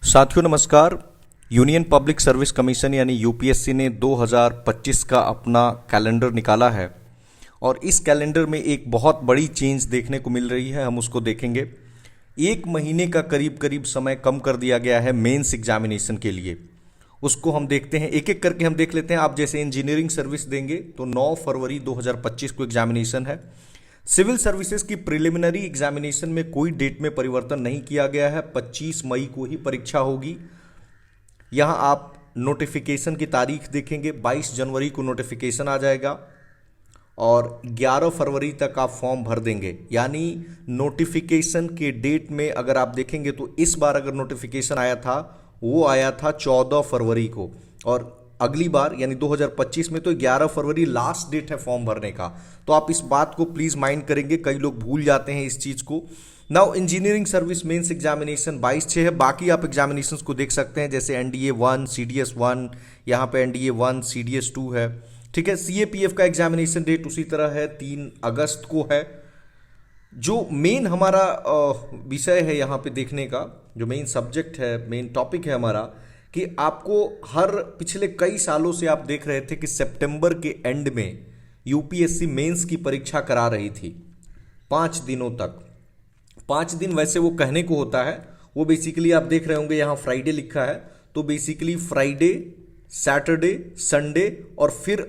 साथियों नमस्कार। Union public service commission यानी यूपीएससी ने 2025 का अपना कैलेंडर निकाला है और इस कैलेंडर में एक बहुत बड़ी चेंज देखने को मिल रही है। हम उसको देखेंगे। एक महीने का करीब करीब समय कम कर दिया गया है मेंस एग्जामिनेशन के लिए। उसको हम देखते हैं, एक एक करके हम देख लेते हैं। आप जैसे इंजीनियरिंग सर्विस देंगे तो 9 फरवरी 2025 को एग्जामिनेशन है। सिविल सर्विसेज की प्रिलिमिनरी एग्जामिनेशन में कोई डेट में परिवर्तन नहीं किया गया है, 25 मई को ही परीक्षा होगी। यहां आप नोटिफिकेशन की तारीख देखेंगे, 22 जनवरी को नोटिफिकेशन आ जाएगा और 11 फरवरी तक आप फॉर्म भर देंगे। यानी नोटिफिकेशन के डेट में अगर आप देखेंगे तो इस बार अगर नोटिफिकेशन आया था वो आया था 14 फरवरी को और अगली बार यानी 2025 में तो 11 फरवरी लास्ट डेट है फॉर्म भरने का। तो आप इस बात को प्लीज माइंड करेंगे, कई लोग भूल जाते हैं इस चीज को। Now engineering service mains examination 22/6 है। बाकी आप एग्जामिनेशंस को देख सकते हैं, जैसे एनडीए 1, सीडीएस 1, यहाँ पे एनडीए 1, सीडीएस 2 है। ठीक है। सीएपीएफ का एग्जामिनेशन डेट उसी तरह है, 3 अगस्त को है। जो मेन हमारा विषय है यहाँ पे देखने का, जो मेन सब्जेक्ट है, मेन टॉपिक है हमारा, कि आपको हर पिछले कई सालों से आप देख रहे थे कि सितंबर के एंड में यूपीएससी मेंस की परीक्षा करा रही थी 5 दिनों तक। 5 दिन वैसे वो कहने को होता है, वो बेसिकली आप देख रहे होंगे यहाँ फ्राइडे लिखा है, तो बेसिकली फ्राइडे, सैटरडे, संडे और फिर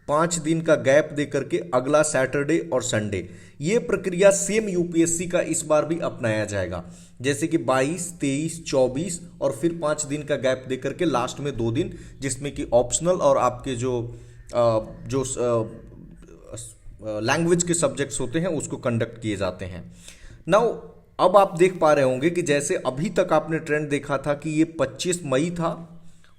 5 दिन का गैप दे करके अगला सैटरडे और संडे। ये प्रक्रिया सेम यूपीएससी का इस बार भी अपनाया जाएगा, जैसे कि 22, 23, 24 और फिर 5 दिन का गैप दे करके लास्ट में 2 दिन, जिसमें कि ऑप्शनल और आपके जो लैंग्वेज के सब्जेक्ट्स होते हैं उसको कंडक्ट किए जाते हैं। नाउ अब आप देख पा रहे होंगे कि जैसे अभी तक आपने ट्रेंड देखा था कि ये 25 मई था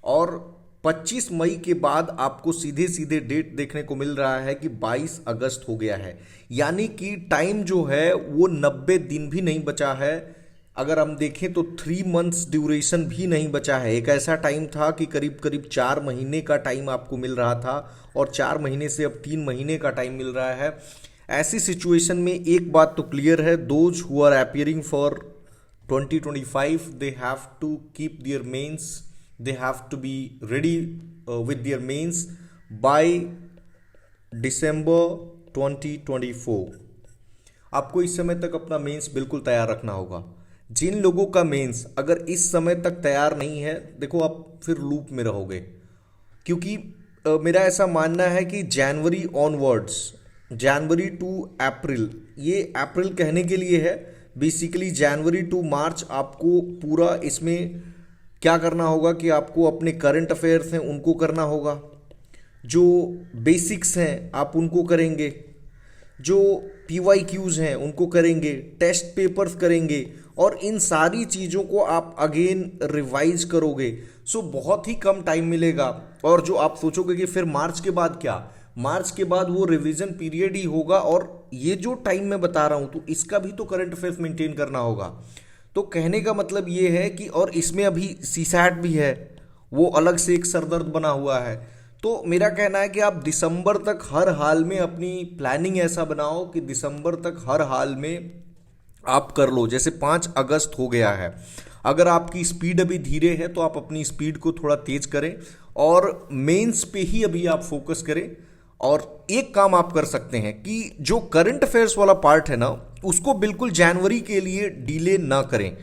और 25 मई के बाद आपको सीधे सीधे डेट देखने को मिल रहा है कि 22 अगस्त हो गया है। यानी कि टाइम जो है वो 90 दिन भी नहीं बचा है। अगर हम देखें तो 3 मंथ्स ड्यूरेशन भी नहीं बचा है। एक ऐसा टाइम था कि करीब करीब 4 महीने का टाइम आपको मिल रहा था और 4 महीने से अब 3 महीने का टाइम मिल रहा है। ऐसी सिचुएशन में एक बात तो क्लियर है, those who are appearing for 2025 they have to keep their mains, they have to be ready with their mains by December 2024। आपको इस समय तक अपना मेंस बिल्कुल तैयार रखना होगा। जिन लोगों का मेंस अगर इस समय तक तैयार नहीं है, देखो आप फिर लूप में रहोगे, क्योंकि मेरा ऐसा मानना है कि जनवरी ऑनवर्ड्स, जनवरी टू अप्रैल, ये अप्रैल कहने के लिए है, बेसिकली जनवरी टू मार्च आपको पूरा इसमें क्या करना होगा कि आपको अपने करंट अफेयर्स हैं उनको करना होगा, जो बेसिक्स हैं आप उनको करेंगे, जो पीवाईक्यूज हैं उनको करेंगे, टेस्ट पेपर्स करेंगे और इन सारी चीज़ों को आप अगेन रिवाइज करोगे। सो बहुत ही कम टाइम मिलेगा। और जो आप सोचोगे कि फिर मार्च के बाद क्या, मार्च के बाद वो रिवीजन पीरियड ही होगा और ये जो टाइम मैं बता रहा हूँ तो इसका भी तो करंट अफेयर्स मेंटेन करना होगा। तो कहने का मतलब ये है कि और इसमें अभी सीसैट भी है, वो अलग से एक सरदर्द बना हुआ है। तो मेरा कहना है कि आप दिसंबर तक हर हाल में अपनी प्लानिंग ऐसा बनाओ कि दिसंबर तक हर हाल में आप कर लो। जैसे 5 अगस्त हो गया है, अगर आपकी स्पीड अभी धीरे है तो आप अपनी स्पीड को थोड़ा तेज करें और मेंस पे ही अभी आप फोकस करें। और एक काम आप कर सकते हैं कि जो करंट अफेयर्स वाला पार्ट है ना, उसको बिल्कुल जनवरी के लिए डिले ना करें,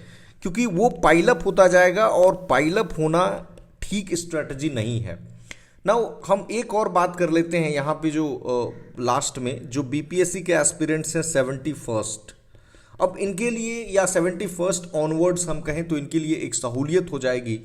क्योंकि वो पाइलअप होता जाएगा और पाइलअप होना ठीक स्ट्रेटजी नहीं है। नाउ हम एक और बात कर लेते हैं यहाँ पे, जो लास्ट में जो बीपीएससी के एस्पिरेंट्स हैं 71st, अब इनके लिए या 71st ऑनवर्ड्स हम कहें तो इनके लिए एक सहूलियत हो जाएगी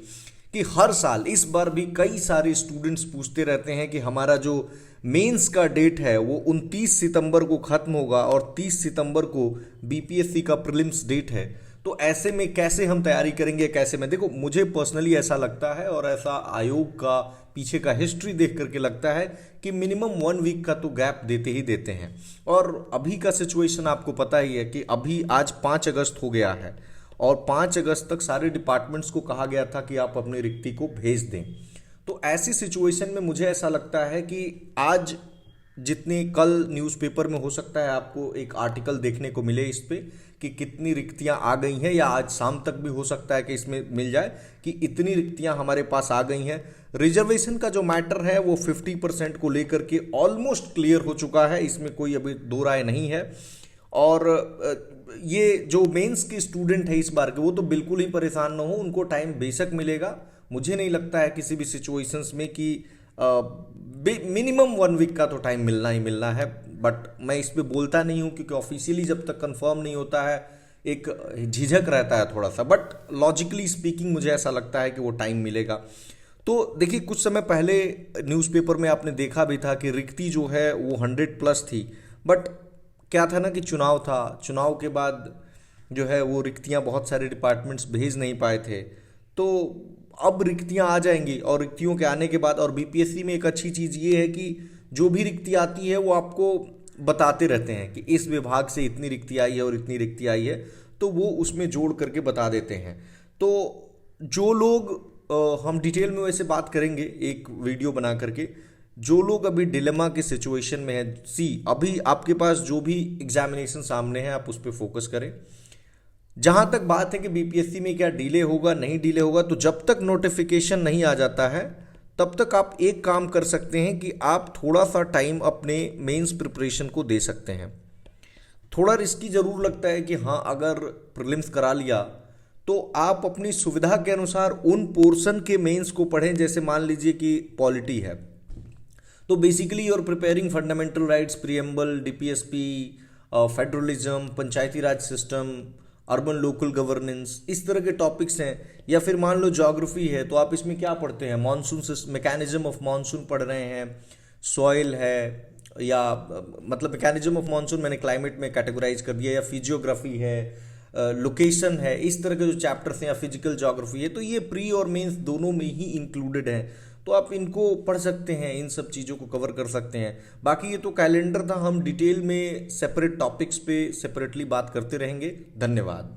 कि हर साल इस बार भी कई सारे स्टूडेंट्स पूछते रहते हैं कि हमारा जो मेंस का डेट है वो 29 सितंबर को खत्म होगा और 30 सितंबर को बीपीएससी का प्रीलिम्स डेट है, तो ऐसे में कैसे हम तैयारी करेंगे, कैसे में। देखो मुझे पर्सनली ऐसा लगता है और ऐसा आयोग का पीछे का हिस्ट्री देख करके लगता है कि मिनिमम 1 वीक का तो गैप देते ही देते हैं। और अभी का सिचुएशन आपको पता ही है कि अभी आज 5 अगस्त हो गया है और 5 अगस्त तक सारे डिपार्टमेंट्स को कहा गया था कि आप अपनी रिक्ति को भेज दें। तो ऐसी सिचुएशन में मुझे ऐसा लगता है कि आज जितने कल न्यूज़पेपर में हो सकता है आपको एक आर्टिकल देखने को मिले इस पे कि कितनी रिक्तियां आ गई हैं, या आज शाम तक भी हो सकता है कि इसमें मिल जाए कि इतनी रिक्तियां हमारे पास आ गई हैं। रिजर्वेशन का जो मैटर है वो 50% को लेकर के ऑलमोस्ट क्लियर हो चुका है, इसमें कोई अभी दो राय नहीं है। और ये जो मेंस के स्टूडेंट है इस बार के, वो तो बिल्कुल ही परेशान ना हो, उनको टाइम बेशक मिलेगा। मुझे नहीं लगता है किसी भी सिचुएशंस में कि मिनिमम 1 वीक का तो टाइम मिलना ही मिलना है। बट मैं इस पे बोलता नहीं हूँ क्योंकि ऑफिशियली जब तक कंफर्म नहीं होता है एक झिझक रहता है थोड़ा सा, बट लॉजिकली स्पीकिंग मुझे ऐसा लगता है कि वो टाइम मिलेगा। तो देखिए, कुछ समय पहले न्यूज़पेपर में आपने देखा भी था कि रिक्ति जो है वो 100+ थी, बट क्या था ना कि चुनाव था, चुनाव के बाद जो है वो रिक्तियां बहुत सारे डिपार्टमेंट्स भेज नहीं पाए थे। तो अब रिक्तियां आ जाएंगी, और रिक्तियों के आने के बाद, और बीपीएससी में एक अच्छी चीज़ ये है कि जो भी रिक्ति आती है वो आपको बताते रहते हैं कि इस विभाग से इतनी रिक्ति आई है और इतनी रिक्ति आई है, तो वो उसमें जोड़ करके बता देते हैं। तो जो लोग हम डिटेल में वैसे बात करेंगे एक वीडियो बना करके, जो लोग अभी डिलेमा के सिचुएशन में है, अभी आपके पास जो भी एग्जामिनेशन सामने है आप उस पर फोकस करें। जहां तक बात है कि बीपीएससी में क्या डिले होगा नहीं डिले होगा, तो जब तक नोटिफिकेशन नहीं आ जाता है तब तक आप एक काम कर सकते हैं कि आप थोड़ा सा टाइम अपने मेंस प्रिपरेशन को दे सकते हैं। थोड़ा रिस्की जरूर लगता है कि हाँ, अगर प्रीलिम्स करा लिया तो आप अपनी सुविधा के अनुसार उन पोर्शन के मेंस को पढ़ें। जैसे मान लीजिए कि पॉलिटी है, तो basically your preparing fundamental rights, preamble, DPSP, federalism, Panchayati Raj system, urban local governance, इस तरह के टॉपिक्स हैं। या फिर मान लो ज्योग्राफी है, तो आप इसमें क्या पढ़ते हैं, मानसून मैकेनिज्म ऑफ मानसून पढ़ रहे हैं, सॉइल है, या मतलब मैकेनिज्म ऑफ मानसून मैंने क्लाइमेट में कैटेगराइज कर दिया, या फिजियोग्राफी है, लोकेशन है, इस तरह के जो चैप्टर्स हैं, या फिजिकल ज्योग्राफी है, तो ये प्री और मेंस दोनों में ही इंक्लूडेड हैं। तो आप इनको पढ़ सकते हैं, इन सब चीज़ों को कवर कर सकते हैं। बाकी ये तो कैलेंडर था, हम डिटेल में सेपरेट टॉपिक्स पे सेपरेटली बात करते रहेंगे। धन्यवाद।